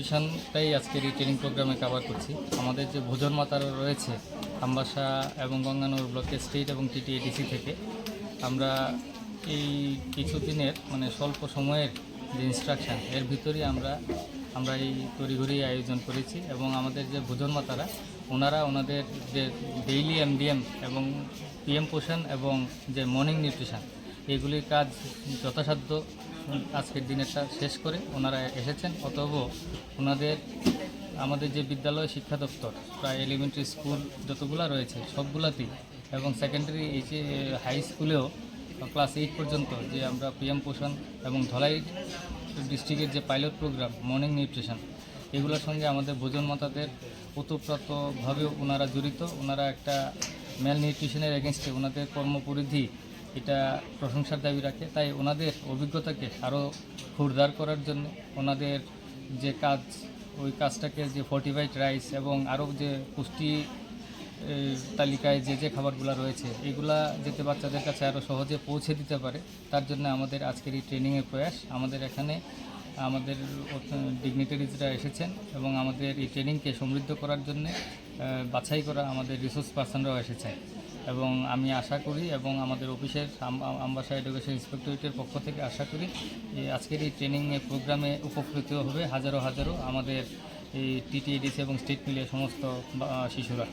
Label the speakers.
Speaker 1: নিউট্রিশনটাই আজকের এই ট্রেনিং প্রোগ্রামে কভার করছি। আমাদের যে ভোজন মাতারা রয়েছে আমবাসা এবং গঙ্গানগর ব্লকের স্টেট এবং টিটিএডিসি থেকে আমরা এই কিছুদিনের স্বল্প সময়ের যে ইনস্ট্রাকশান এর ভিতরেই আমরা এই তড়িঘড়ি আয়োজন করেছি এবং আমাদের যে ভোজন মাতারা ওনাদের যে ডেইলি এমডিএম এবং পিএম পোষণ এবং যে মর্নিং নিউট্রিশন এগুলির কাজ যথাসাধ্য আজকের দিনেরটা শেষ করে ওনারা এসেছেন। অতএব আমাদের যে বিদ্যালয় শিক্ষা দপ্তর প্রায় এলিমেন্টারি স্কুল যতগুলো রয়েছে সবগুলাতেই এবং সেকেন্ডারি এই যে হাই স্কুলেও ক্লাস 8 পর্যন্ত যে আমরা পিএম পোষণ এবং ধলাই ডিস্ট্রিক্টের যে পাইলট প্রোগ্রাম মর্নিং নিউট্রিশন এগুলোর সঙ্গে আমাদের ভোজন মাতাদের ওতপ্রোতভাবে ওনারা জড়িত। ওনারা একটা মেল নিউট্রিশনের এগেনস্টে ওনাদের কর্মপরিধি এটা প্রশংসার দাবি রাখে। তাই ওনাদের অভিজ্ঞতাকে আরও ক্ষুরদার করার জন্য ওনাদের যে কাজ ওই কাজটাকে যে ফর্টিফাইড রাইস এবং আরও যে পুষ্টি তালিকায় যে খাবারগুলো রয়েছে এগুলা যাতে বাচ্চাদের কাছে আরও সহজে পৌঁছে দিতে পারে তার জন্য আমাদের আজকের এই ট্রেনিংয়ের প্রয়াস। আমাদের এখানে আমাদের ডিগনিটারিজরা এসেছেন এবং আমাদের এই ট্রেনিংকে সমৃদ্ধ করার জন্য বাছাই করা আমাদের রিসোর্স পার্সনরাও এসেছেন এবং আমি আশা করি এবং আমাদের অফিসের আমবাসা এডুকেশন ইন্সপেক্টরেটের পক্ষ থেকে আশা করি আজকের এই ট্রেনিংয়ের প্রোগ্রামে উপকৃত হবে হাজারো আমাদের এই টিটিএডিসি এবং স্টেট মিলিয়ে সমস্ত শিশুরা।